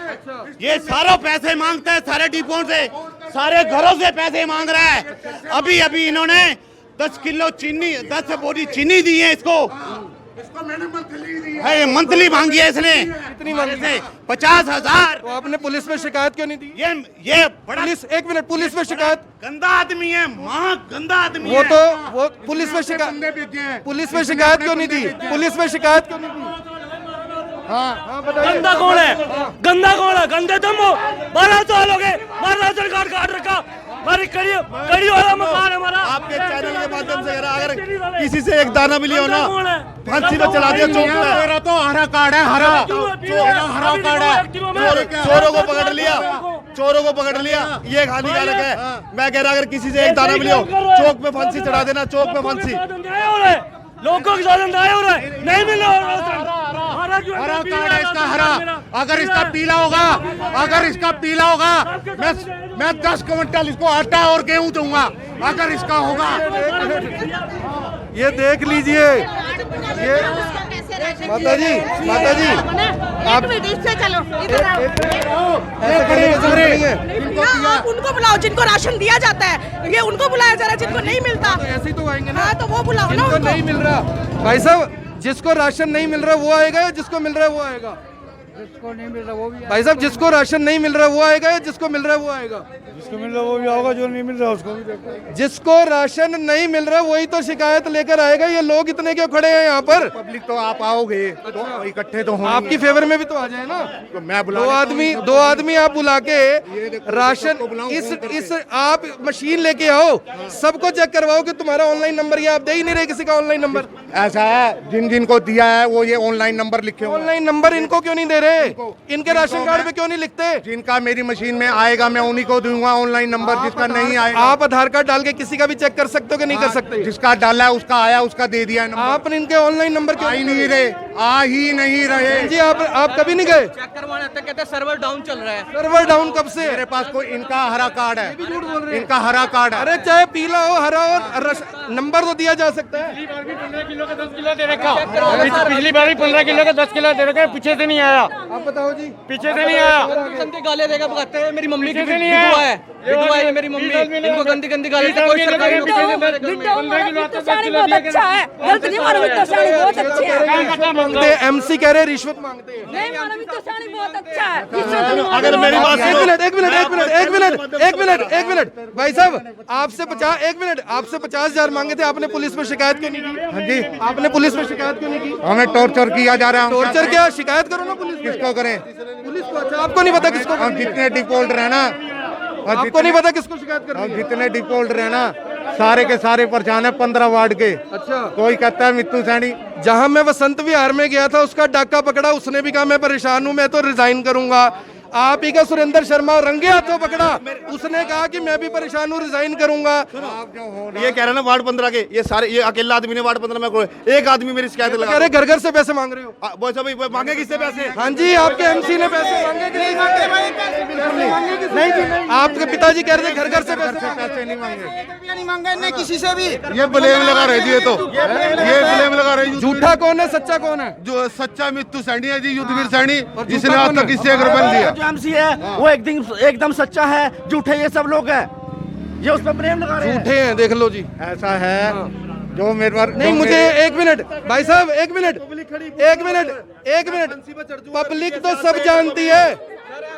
ये सारों पैसे मांगता है, सारे डिपो से, सारे घरों से पैसे मांग रहा है। अभी इन्होंने 10 किलो चीनी, 10 बोरी चीनी दी है इसको मैंने मंथली मांगी है इसने। कितनी मांगी? 50,000। तो आपने पुलिस में शिकायत क्यों नहीं दी? ये बड़ा पुलिस, एक मिनट, पुलिस में शिकायत, गंदा आदमी है, गंदा आदमी वो है। तो वो पुलिस में शिकायत, पुलिस में शिकायत क्यों नहीं दी? पुलिस में शिकायत क्यों नहीं दी? हाँ बताइए। गंदा कौन है? गंदा कौन है? गंदे तुम हो। 12 साल हो गए, हमारा राशन कार्ड काट रखा, हमारी कड़ी वाला मकान हमारा। आपके चैनल के माध्यम से अगर किसी से एक दाना मिली हो ना, फांसी पे चला दिया चौक पे। मेरा तो हरा कार्ड है, हरा कार्ड है। चोरों को पकड़ लिया, चोरों को पकड़ लिया, ये हानिकारक है। मैं कह रहा अगर किसी से एक दाना मिली हो, चौक पे फांसी चढ़ा देना, चौक पे फांसी। लोगों के साथ अन्याय हो रहा है, नहीं मिल रहा। हरा कार्ड है इसका, हरा। अगर इसका पीला होगा, मैं 10 क्विंटल इसको आटा और गेहूं दूंगा अगर इसका होगा। ये देख लीजिए, ये माता जी आप इससे चलो, इधर आओ। ऐसे करने की जरूरत नहीं है। आप उनको बुलाओ जिनको राशन दिया जाता है, ये उनको बुलाया जा रहा है जिनको नहीं मिलता। तो ऐसे ही तो आएंगे ना। हाँ, तो वो बुलाओ ना जिनको उनको। नहीं मिल रहा, भाई साहब, जिसको राशन नहीं मिल रहा वो आएगा या जिसको मिल रहा है वो आएगा? जिसको नहीं मिल रहा वो भी भाई साहब जिसको राशन नहीं मिल रहा वो आएगा या जिसको मिल रहा है वो आएगा? जिसको मिल रहा वो भी आओगा, जो नहीं मिल रहा उसको भी देखो। जिसको राशन नहीं मिल रहा वही तो शिकायत लेकर आएगा। ये लोग इतने क्यों खड़े हैं यहाँ पर? पब्लिक तो आप आओगे तो इकट्ठे तो होंगे। आपकी फेवर में भी तो आ जाए ना। तो मैं बुला दो आदमी आप बुला के राशन इस आप मशीन लेके आओ, सबको चेक करवाओ कि तुम्हारा ऑनलाइन नंबर, ये आप दे ही नहीं रहे किसी का ऑनलाइन नंबर। ऐसा है, जिन जिन को दिया है वो ये ऑनलाइन नंबर लिखे हुए हैं। ऑनलाइन नंबर इनको क्यों नहीं दे रहे? इनके राशन कार्ड पे क्यों नहीं लिखते? जिनका मेरी मशीन में आएगा मैं उन्हीं को दूंगा ऑनलाइन नंबर, जिसका नहीं आएगा। आप आधार कार्ड डाल के किसी का भी चेक कर सकते हो कि नहीं कर सकते? जिसका डाला है उसका आया, उसका दे दिया नंबर। आपने इनके ऑनलाइन नंबर क्यों आ ही नहीं रहे, आ ही नहीं रहे जी। आप कभी नहीं गए? चेक करवाने आते कहते सर्वर डाउन चल रहा है। सर्वर डाउन कब से? मेरे पास कोई इनका हरा कार्ड है, इनका हरा कार्ड है। अरे चाहे पीला हो हरा हो, नंबर तो दिया जा सकता है। पिछली बार भी 15 किलो का 10 किलो दे रखा, पीछे से नहीं आया। आप बताओ जी। पीछे से नहीं आया। गंदी गालियां देगा भगाते हैं। मेरी मम्मी की विधवा है, विधवा है मेरी मम्मी, इनको गंदी गंदी गाली से कोई सरकारी नौकरी नहीं मिलेगी। एमसी कह रहे रिश्वत मांगते हैं। अगर मेरी बात एक मिनट भाई साहब, आपसे 50,000 मांगे थे, आपने पुलिस में शिकायत क्यों नहीं की? हाँ जी, आपने पुलिस में शिकायत क्यों नहीं की? हमें टॉर्चर किया जा रहा है। टॉर्चर क्या? शिकायत करो ना पुलिस में। किसको करें? पुलिस को। अच्छा आपको नहीं पता किसको? हम जितने डिफॉल्टर है ना, आपको नहीं पता किसको शिकायत करनी हम है? जितने डिफॉल्टर है ना, सारे के सारे परेशान है 15 वार्ड के। अच्छा, कोई कहता है मित्तू सैनी। जहां मैं वसंत विहार में गया था उसका डाका पकड़ा, उसने भी कहा मैं परेशान हूं, मैं तो रिजाइन करूंगा। आप ही का सुरेंद्र शर्मा रंगे हाथों पकड़ा, उसने कहा कि मैं भी परेशान हूँ, रिजाइन करूंगा। ये कह रहे ना वार्ड 15 के, ये सारे ये अकेला आदमी ने वार्ड 15 में कोई एक आदमी मेरी शिकायत लगा। कह रहे घर घर से पैसे मांग रहे हो। वो सब मांगे किससे पैसे? हाँ जी, आपके एमसी ने पैसे मांगे कि नहीं मांगे? नहीं, आपके पिताजी कह रहे थे घर घर से पैसे नहीं मांगे, नहीं मांगा इन्हें किसी से भी। ये ब्लेम लगा रहे जी, ये ब्लेम लगा रहे। झूठा कौन है, सच्चा कौन है? जो सच्चा मित्तू सैनी है जी, युद्धवीर सैनी, जिसने आज तक किससे 1 रुपया लिया। एमसी है वो एकदम सच्चा है, झूठे ये सब लोग हैं, ये उस पर प्रेम लगा रहे हैं। झूठे हैं, देख लो जी। ऐसा है जो मेरे पर नहीं, मुझे एक मिनट भाई साहब, एक मिनट, पब्लिक तो सब जानती है,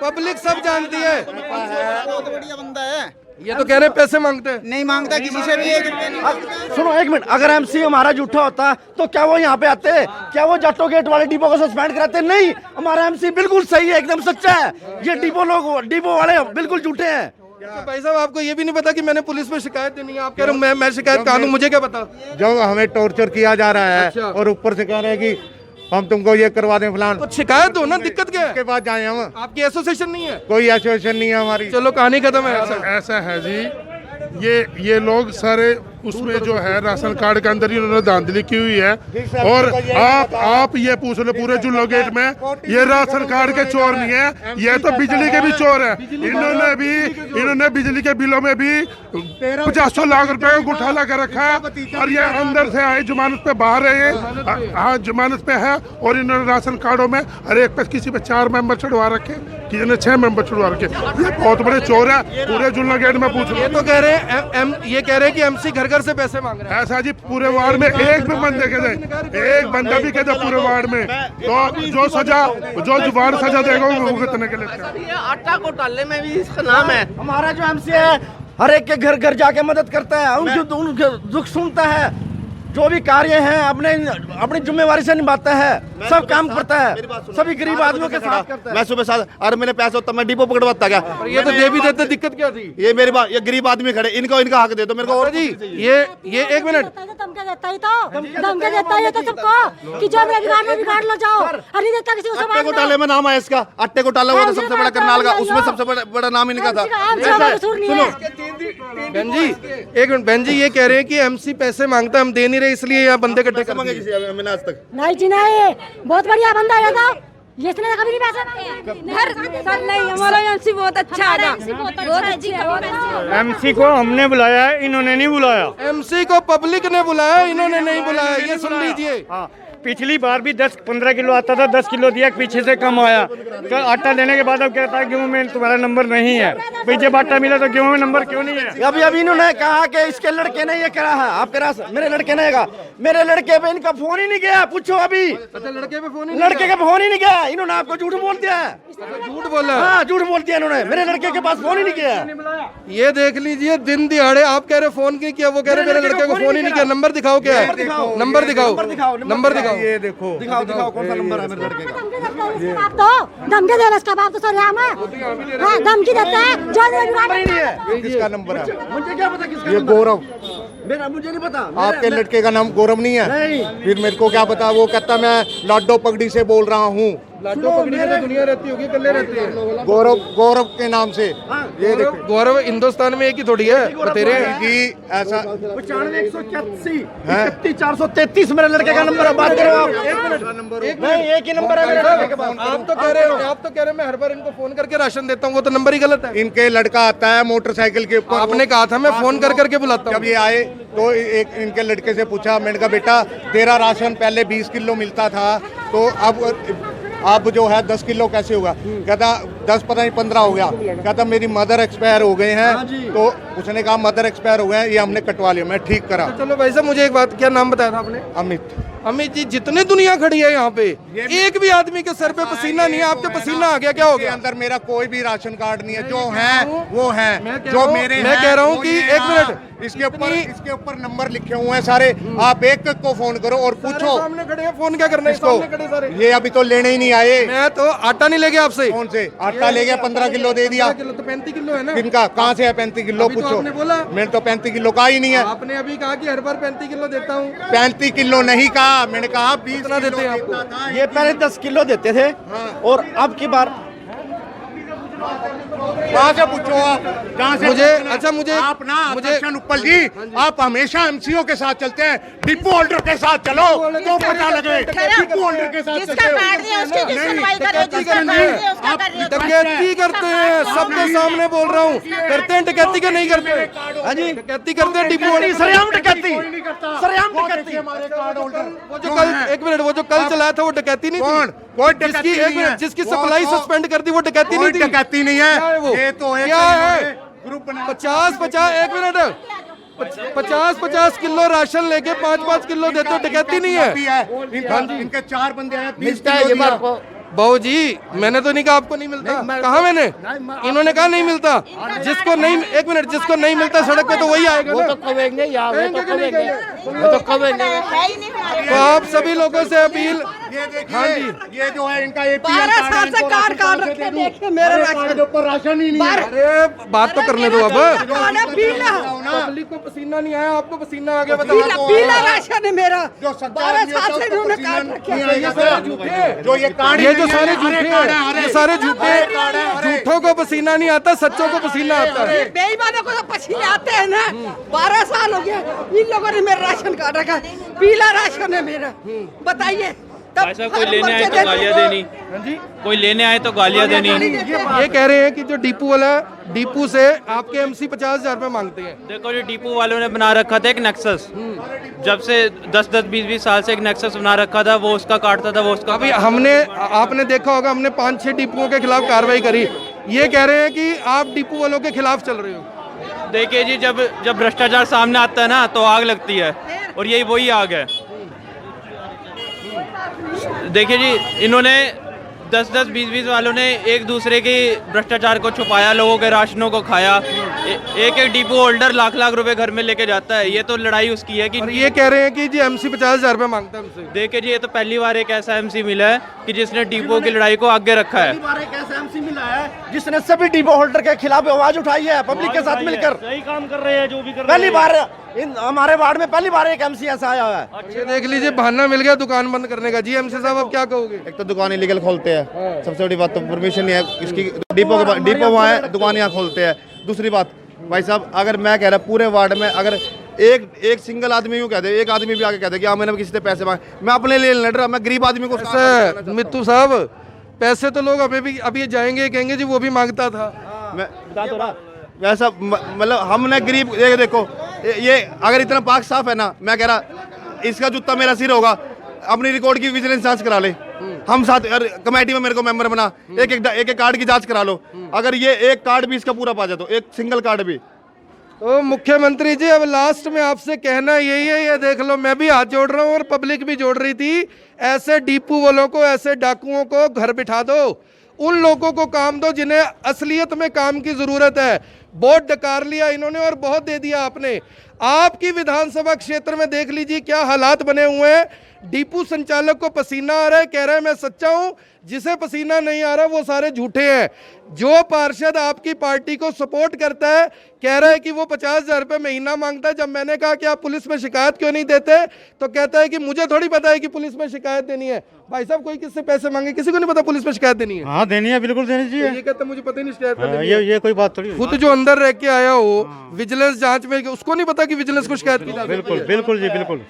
पब्लिक सब जानती है। बहुत बढ़िया बंदा है। ये तो कह रहे पैसे मांगते हैं। नहीं मांगता किसी से भी 1 रुपया नहीं मांगता। सुनो एक मिनट, अगर एमसी हमारा झूठा होता तो क्या वो यहाँ पे आते? क्या वो जाटो गेट वाले डिपो को सस्पेंड कराते? नहीं, हमारा एमसी बिल्कुल सही है, एकदम सच्चा है। ये डिपो वाले बिल्कुल झूठे हैं। भाई साहब आपको ये भी नहीं पता कि मैंने पुलिस में शिकायत देनी है? आप कह रहे हो मैं शिकायत कहा दूं, मुझे क्या पता? जो हमें टॉर्चर किया जा रहा है। अच्छा। और ऊपर से कह रहे हैं कि हम तुमको ये करवा दें फलान। तो शिकायत दो ना, दिक्कत क्या है? उसके बाद जाए हम। आपकी एसोसिएशन नहीं है? कोई एसोसिएशन नहीं है हमारी। चलो कहानी खत्म है। ऐसा है जी, ये लोग सारे उसमें जो है राशन कार्ड के अंदर ही उन्होंने धांधली की हुई है। और आप ये पूछ लो पूरे जुल्लो गेट में, ये राशन कार्ड के चोर नहीं है, ये तो बिजली के भी चोर है। इन्होंने बिजली के बिलों में भी 50 लाख रुपए का गुठा लगा रखा है। और ये अंदर से आए जमानत पे बाहर है, हाँ जमानत पे है। और इन्होंने राशन कार्डों में हर एक पे किसी पे 4 मेंबर चढ़वा रखे, किसी ने 6 मेंबर चढ़वा रखे। ये बहुत बड़े चोर है पूरे जुल्लो गेट में। पूछ ये तो कह रहे हैं ये कह रहे हैं कि एमसी घर घर से पैसे मांग रहे हैं। ऐसा जी पूरे वार्ड में एक भी बंदे के दे, एक बंदा भी कहते पूरे वार्ड में, तो जो वार्ड सजा देगा वो भुगतने के लिए। आटा घोटाले में भी इसका नाम है। हमारा जो एमसी है हर एक के घर घर जाके मदद करता है, उनके दुख सुनता है, जो भी कार्य है अपनी जिम्मेवारी से निभाता है, सब काम करता है, सभी गरीब आदमियों के साथ करता है। मैं सुबह साथ अरे मैंने पैसे होता मैं डिपो पकड़वाता क्या? ये तो दे भी देते, दिक्कत क्या थी? ये मेरी बात, ये गरीब आदमी खड़े, इनका हक दे दो मेरे को। और जी ये एक मिनट, धमकी देता ही तो सबको कि जो बिगाड़ लो जाओ, अरे देता किसी को। अट्टे घोटाले में नाम है इसका, अट्टे घोटाला वो तो सबसे बड़ा करनाल का, उसमें सबसे बड़ा नाम इनका था। सुनो बहन जी, एक मिनट बहन जी, ये कह रहे हैं कि एमसी पैसे मांगता है, हम दे नहीं रहे इसलिए यहाँ बंदे इकट्ठे कर दिए। मैंने आज तक नहीं जी, नहीं, बहुत बढ़िया बंदा है तो ये इसने कभी नहीं पैसे मांगे। सर नहीं, हमारा एमसी बहुत अच्छा है, बहुत अच्छा। एमसी को हमने बुलाया है, इन्होंने नहीं बुलाया। एमसी को पब्लिक ने बुलाया, इन्होंने नहीं बुलाया। ये सुन लीजिए, पिछली बार भी 10-15 किलो आता था, 10 किलो दिया, पीछे से कम आया। तो आटा लेने के बाद अब कहता है गेहूं में तुम्हारा नंबर नहीं है। पीछे आटा मिला तो गेहूं में नंबर क्यों नहीं है? अभी इन्होंने कहा कि इसके लड़के ने ये करा है, आपके रास मेरे लड़के ने कहा, मेरे लड़के पे इनका फोन ही नहीं गया, पूछो अभी। अच्छा, लड़के पे फोन लड़के का फोन ही नहीं गया, इन्होंने आपको झूठ बोल दिया है। झूठ बोला? हाँ, झूठ बोल दिया इन्होंने, मेरे लड़के के पास फोन ही नहीं किया। ये देख लीजिए, दिन दिहाड़े आप कह रहे फोन नहीं किया, वो कह रहे मेरे लड़के को फोन ही नहीं किया। नंबर दिखाओ, क्या है नंबर दिखाओ, नंबर दिखाओ, ये देखो, दिखाओ कौन सा नंबर है मेरे लड़के का। तो धमकी दे रहा इसका बाप तो सर यहाँ में धमकी देता है जो किसका नंबर है? मुझे क्या पता किसका? ये गौरव, मेरा मुझे नहीं पता। आपके लड़के का नाम गौरव नहीं है? फिर मेरे को क्या पता? वो कहता मैं लाडो पगड़ी से बोल रहा हूँ। लाडो पगड़ी में तो दुनिया रहती होगी, कल्ले रहती है। गौरव, गौरव के नाम से। ये देखो, गौरव हिंदुस्तान में एक ही थोड़ी है, बतेरे हैं कि ऐसा 95 181 31 433 मेरे लड़के का नंबर है। बात करो आप। नहीं, एक ही नंबर है मेरे लड़के के पास। आप तो कह रहे मैं हर बार इनको फोन करके राशन देता हूँ, वो तो नंबर ही गलत है। इनके लड़का आता है मोटरसाइकिल के ऊपर। आपने कहा था मैं फोन कर करके बुलाता हूँ। जब ये आए तो एक इनके लड़के से पूछा, मैंने कहा बेटा तेरा राशन पहले 20 किलो मिलता था, तो अब जो है 10 किलो कैसे होगा? कहता 10 पता नहीं 15 हो गया। कहता मेरी मदर एक्सपायर हो गए हैं। तो उसने कहा मदर एक्सपायर हो गए हैं, ये हमने कटवा लिया, मैं ठीक करा। चलो भाई साहब, मुझे एक बात, क्या नाम बताया था आपने? अमित। अमित जी, जितने दुनिया खड़ी है यहाँ पे, एक भी आदमी के सर पे पसीना नहीं है। आपके पसीना आ गया, क्या हो गया? अंदर मेरा कोई भी राशन कार्ड नहीं है, जो है वो है, जो मेरे मैं कह रहा हूँ कि एक मिनट, इसके ऊपर नंबर लिखे हुए हैं सारे। आप एक को फोन करो और पूछो। सामने खड़े हैं, फोन क्या करना है? सामने खड़े सारे। ये अभी तो लेने ही नहीं आए। मैं तो आटा नहीं ले गया आपसे। कौन से आटा ले गया? 15 किलो दे दिया। 15 किलो तो 35 किलो है ना। किनका? कहाँ से है 35 किलो? अभी तो पूछो। आपने बोला। मैंने तो 35 किलो का ही नहीं है। आपने अभी कहा कि हर बार 35 किलो देता हूँ। 35 किलो नहीं कहा, मैंने कहा 20 कितना देते हैं आपको? ये पहले 10 किलो देते थे और अब की बार कहाँ से पूछो आप? कहाँ से? मुझे आप ना दर्शन उपल जी, आप हमेशा एमसीओ के साथ चलते हैं, डिपो होल्डर के साथ चलो तो पता लगे। डिपो होल्डर के साथ चलते हो। डकैती करते हैं, सबके सामने बोल रहा हूँ। करते हैं डकैती के? नहीं करते? हाँ जी, डकैती करते हैं। डिपो सरेआम डकैती, सरेआम डकैती। वो जो कल, एक मिनट, वो जो कल चलाया था वो डकैती नहीं थी? जिसकी सप्लाई सस्पेंड कर दी वो डकैती नहीं थी? डकैती नहीं है वो। ये तो क्या है? ग्रुप 50-50, एक मिनट, 50-50 किलो राशन लेके 5-5 किलो देते हो, डकैती नहीं है? इनके 4 बंदे हैं, 30 मिलता है ये बात को। बाबू जी, मैंने तो नहीं कहा आपको नहीं मिलता। कहा मैंने? इन्होंने कहा नहीं मिलता। जिसको नहीं, एक मिनट, जिसको नहीं मिलता सड़क पे तो वही आएगा ना। तो कहेंगे यार, वो तो कहेंगे, वो तो कहेंगे। तो आप सभी लोगों से अपील, हाँ जी, ये जो है इनका APL 12 साल से कार्ड रखे, देखिए मेरा राशन, ऊपर राशन ही नहीं है। अरे बात तो करने दो अब। पीला पब्लिक को पसीना नहीं आया, आपको पसीना आ गया, बताओ। पीला राशन है मेरा। जो 12 साल से इन्होंने कार्ड रखे। जो ये कार्ड, ये जो सारे झूठे हैं, ये सारे झूठे, झूठों को पसीना नहीं आता, सच्चों को पसीना आता है। बेईमानों को तो पसीने आते हैं ना। 12 साल हो गया इन लोगों ने मेरा राशन कार्ड रखा, पीला राशन है मेरा। बताइए, ऐसा कोई लेने आए तो गालियाँ देनी, कोई लेने आए तो गालियाँ देनी। ये कह रहे हैं कि जो डिपो वाला, डिपो से आपके एमसी 50,000 रुपए मांगते हैं। देखो, जो डिपो वालों ने बना रखा था एक नेक्सस, जब से 10-10 20-20 साल से एक नेक्सस बना रखा था, वो उसका काटता था, वो उसका। अभी आपने देखा होगा, हमने 5-6 डिपोओं के खिलाफ कार्रवाई करी। ये कह रहे हैं कि आप डिपो वालों के खिलाफ चल रहे हो। देखिए जी, जब भ्रष्टाचार सामने आता है ना तो आग लगती है, और यही वही आग है। देखिए जी, इन्होंने 10-10 20-20 वालों ने एक दूसरे के भ्रष्टाचार को छुपाया, लोगों के राशनों को खाया। एक डिपो होल्डर लाख रुपए घर में लेके जाता है। ये तो लड़ाई उसकी है कि ये कह रहे हैं कि जी एमसी 50,000 रुपए मांगता है हमसे। देखिए जी, ये तो पहली बार एक ऐसा एमसी मिला है कि जिसने डिपो की लड़ाई को आगे रखा है। पहली बार एक ऐसा एमसी मिला है जिसने सभी डिपो होल्डर के खिलाफ आवाज उठाई है, पब्लिक के साथ मिलकर। सही काम कर रहे हैं, जो भी कर रहे हैं। पहली बार हमारे वार्ड में पहली बार एक एमसी ऐसा आया है। ये देख लीजिए, बहाना मिल गया दुकान बंद करने का। जी एमसी साहब, आप क्या कहोगे? एक तो दुकान इलीगल खोलते हैं, सबसे बड़ी बात तो परमिशन नहीं है इसकी। डिपो वहाँ है, दुकान यहाँ खोलते हैं। दूसरी बात भाई साहब, अगर मैं कह रहा पूरे वार्ड में अगर एक सिंगल आदमी यूँ कह दे, एक आदमी भी आके कह दे कि हाँ मैंने किसी से पैसे मांगे, मैं अपने लिए लड़ रहा, मैं गरीब आदमी को। मित्तू साहब, पैसे तो लोग अभी जाएंगे, कहेंगे जी वो भी मांगता था। मैं बता तो रहा, वैसा मतलब हमने गरीब, ये देखो, ये अगर इतना पाक साफ है ना, मैं कह रहा इसका जूता मेरा सिर होगा, अपनी रिकॉर्ड की विजिलेंस जांच करा ले, हम साथ कमेटी में मेरे को मेंबर बना, एक कार्ड की जांच करा लो। अगर ये एक कार्ड भी इसका पूरा पा जाए तो, एक सिंगल कार्ड भी। तो मुख्यमंत्री जी अब लास्ट में आपसे कहना यही है, ये देख लो मैं भी हाथ जोड़ रहा हूँ और पब्लिक भी जोड़ रही थी, ऐसे डीपू वालों को, ऐसे डाकुओं को घर बिठा दो, उन लोगों को काम दो जिन्हें असलियत में काम की जरूरत है। बहुत डकार लिया इन्होंने और बहुत दे दिया आपने। आपकी विधानसभा क्षेत्र में देख लीजिए क्या हालात बने हुए हैं। डीपू संचालक को पसीना आ रहा है, कह रहा है मैं सच्चा हूं, जिसे पसीना नहीं आ रहा वो सारे झूठे हैं। जो पार्षद आपकी पार्टी को सपोर्ट करता है कह रहा है कि वो 50,000 रुपये महीना मांगता है। जब मैंने कहा कि आप पुलिस में शिकायत क्यों नहीं देते तो कहता है कि मुझे थोड़ी पता है कि पुलिस में शिकायत देनी है। भाई साहब कोई किससे पैसे मांगे, किसी को नहीं पता पुलिस में शिकायत देनी है। हाँ देनी है, बिल्कुल देनी चाहिए। ये कहता मुझे पता ही नहीं शिकायत देनी है। ये कोई बात थोड़ी। खुद जो अंदर रह के आया हो विजिलेंस जांच में, उसको नहीं पता कि विजिलेंस को शिकायत की जा सकती है। बिल्कुल बिल्कुल जी बिल्कुल।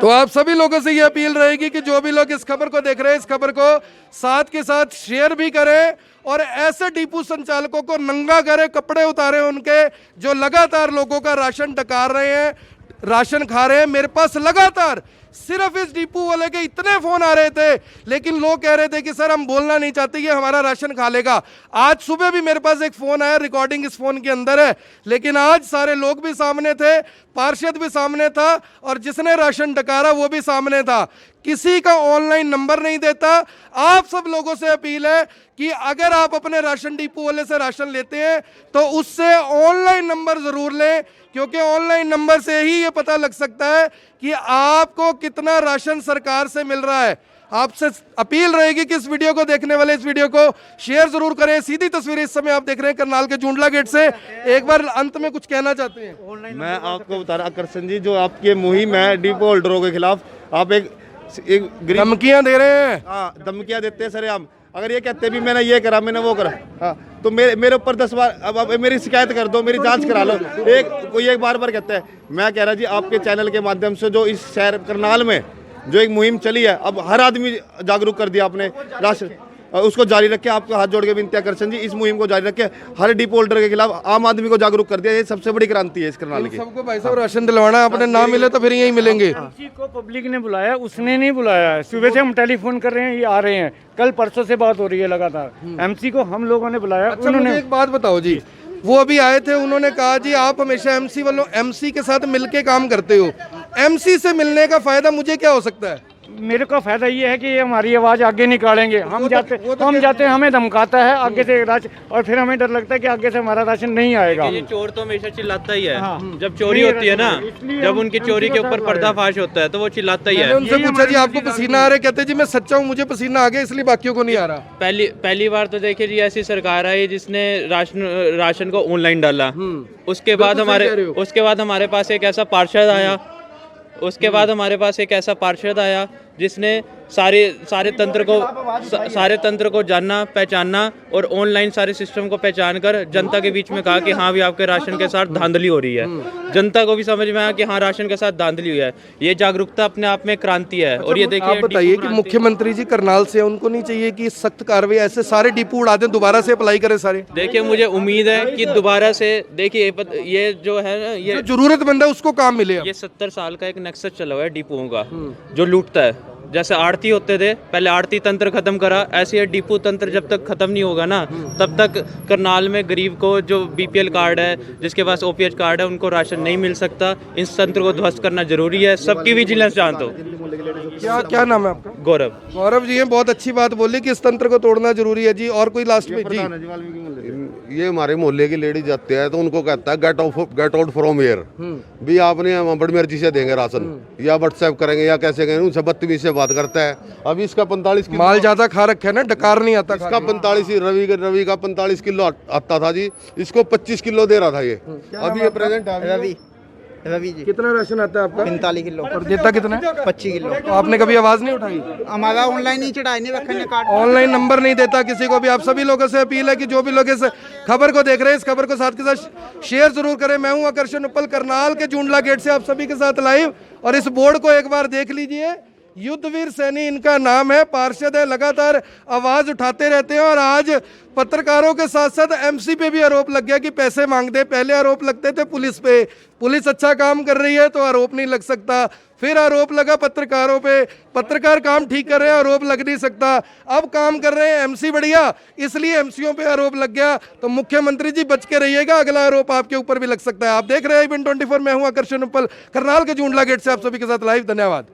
तो आप सभी लोगों से ये अपील रहेगी कि जो भी लोग इस खबर को देख रहे हैं, इस खबर को साथ के साथ शेयर भी करें और ऐसे डीपू संचालकों को नंगा करें, कपड़े उतारे उनके, जो लगातार लोगों का राशन डकार रहे हैं, राशन खा रहे हैं। मेरे पास लगातार सिर्फ इस डीपू वाले के इतने फोन आ रहे थे, लेकिन लोग कह रहे थे कि सर हम बोलना नहीं चाहते, ये हमारा राशन खा लेगा। आज सुबह भी मेरे पास एक फोन आया, रिकॉर्डिंग इस फोन के अंदर है, लेकिन आज सारे लोग भी सामने थे, पार्षद भी सामने था और जिसने राशन डकारा वो भी सामने था। किसी का ऑनलाइन नंबर नहीं देता। आप सब लोगों से अपील है कि अगर आप अपने राशन डिपो वाले से राशन लेते हैं तो उससे ऑनलाइन नंबर जरूर लें, क्योंकि ऑनलाइन नंबर से ही ये पता लग सकता है कि आपको कितना राशन सरकार से मिल रहा है। आपसे अपील रहेगी कि इस वीडियो को देखने वाले इस वीडियो को शेयर जरूर करें। सीधी तस्वीरें इस समय आप देख रहे हैं करनाल के जूंडला गेट से। एक बार अंत में कुछ कहना चाहते हैं? मैं आपको बता रहा आकर्षण जी, जो आपके मुहिम है डिपो होल्डरों के खिलाफ, आप एक धमकियां दे रहे हैं। हाँ धमकियां देते हैं सर। हम अगर ये कहते भी मैंने ये करा, मैंने वो करा, हाँ तो मेरे ऊपर 10 बार अब मेरी शिकायत कर दो, मेरी जांच करा लो। कोई एक बार कहता है। मैं कह रहा जी आपके चैनल के माध्यम से जो इस शहर करनाल में जो एक मुहिम चली है, अब हर आदमी जागरूक कर दिया आपने, राशन उसको जारी रखे। आपको हाथ जोड़ के विनती है आकर्षण जी, इस मुहिम को जारी रखे। हर डिपो होल्डर के खिलाफ आम आदमी को जागरूक कर दिया। ये सबसे बड़ी क्रांति है इस करनाल की। सबको भाई साहब राशन दिलवाना, अपने नाम मिले तो फिर यही मिलेंगे। किसी को पब्लिक ने बुलाया, उसने नहीं बुलाया। सुबह से हम टेलीफोन कर रहे हैं, ये आ रहे हैं। कल परसों से बात हो रही है लगातार। एमसी को हम लोगों ने बुलाया। अच्छा मुझे एक बात बताओ जी, वो अभी आए थे, उन्होंने कहा जी आप हमेशा एमसी के साथ मिलके काम करते हो। एमसी से मिलने का फायदा मुझे क्या हो सकता है? मेरे को फायदा ये है कि ये हमारी आवाज आगे निकालेंगे। हम जाते हमें धमकाता है आगे से राशन, और फिर हमें डर लगता है कि आगे से हमारा राशन नहीं आएगा। ये चोर तो हमेशा चिल्लाता ही है। हाँ। जब चोरी होती है ना, जब उनकी चोरी के ऊपर पर्दाफाश होता है तो वो चिल्लाता ही है। उनसे पूछा जी आपको पसीना आ रहा है, कहते जी मैं सच्चा हूँ, मुझे पसीना आ गया इसलिए बाकियों को नहीं आ रहा। पहली बार तो देखिए जी ऐसी सरकार आई जिसने राशन को ऑनलाइन डाला। उसके बाद हमारे पास एक ऐसा पार्षद आया जिसने सारे तंत्र को जानना, पहचानना और ऑनलाइन सारे सिस्टम को पहचान कर जनता के बीच में कहा कि हाँ भी आपके राशन के साथ धांधली हो रही है। जनता को भी समझ में आया कि हाँ राशन के साथ धांधली हुई है। ये जागरूकता अपने आप में क्रांति है। और ये देखिए, आप बताइए कि मुख्यमंत्री जी करनाल से, उनको नहीं चाहिए कि सख्त कार्रवाई, ऐसे सारे डिपो उड़ा दें, दोबारा से अप्लाई करें सारे? देखिए मुझे उम्मीद है कि दोबारा से, देखिए ये जो है ना, ये जरूरतमंद है उसको काम मिले। ये 70 साल का एक नेक्सस चला हुआ है डिपोओं का, जो लूटता है। जैसे आड़ती होते थे पहले, आड़ती तंत्र खत्म करा, ऐसे ये डिपो तंत्र जब तक खत्म नहीं होगा ना, तब तक करनाल में गरीब को जो बीपीएल कार्ड है, जिसके पास ओपीएच कार्ड है, उनको राशन नहीं मिल सकता। इस तंत्र को ध्वस्त करना जरूरी है। सबकी विजिलेंस जान दो। क्या नाम है आपका? गौरव जी, ये बहुत अच्छी बात बोली कि इस तंत्र को तोड़ना जरूरी है जी। और कोई लास्ट में जी? ये हमारे मोहल्ले की लेडी जाते हैं तो उनको कहता है गेट आउट फ्रॉम हियर भी, आपने बड़ी मर्जी से देंगे राशन या व्हाट्सएप करेंगे या कैसे करेंगे, उनसे बदतमीजी से बात करता है। अभी इसका 45 किलो माल ज्यादा खा रखा है ना, डकार नहीं आता। इसका 45 रवि का 45 किलो आता था जी, इसको 25 किलो दे रहा था ये। अभी ये प्रेजेंट रवि जी। कितना राशन आता है आपका? 45 किलो। और देता कितना है? 25 किलो। तो आपने कभी आवाज नहीं उठाई? हमारा ऑनलाइन ही चढ़ाई नहीं रखने कार्ड, ऑनलाइन नंबर नहीं देता किसी को भी। आप सभी लोगों से अपील है कि जो भी लोग इस खबर को देख रहे हैं, इस खबर को साथ के साथ शेयर जरूर करें। मैं हूं आकर्षण उपल, करनाल के जूंडला गेट से आप सभी के साथ लाइव। और इस बोर्ड को एक बार देख लीजिए, युद्धवीर सैनी इनका नाम है, पार्षद है, लगातार आवाज उठाते रहते हैं। और आज पत्रकारों के साथ साथ एमसी पे भी आरोप लग गया कि पैसे मांगते। पहले आरोप लगते थे पुलिस पे, पुलिस अच्छा काम कर रही है तो आरोप नहीं लग सकता। फिर आरोप लगा पत्रकारों पे, पत्रकार काम ठीक कर रहे हैं, आरोप लग नहीं सकता। अब काम कर रहे हैं एमसी बढ़िया, इसलिए एमसीओ पे आरोप लग गया। तो मुख्यमंत्री जी बच के रहिएगा, अगला आरोप आपके ऊपर भी लग सकता है। आप देख रहे हैं IBN 24, मैं हूं आकर्षण उपल, करनाल के जूंडला गेट से आप सभी के साथ लाइव। धन्यवाद।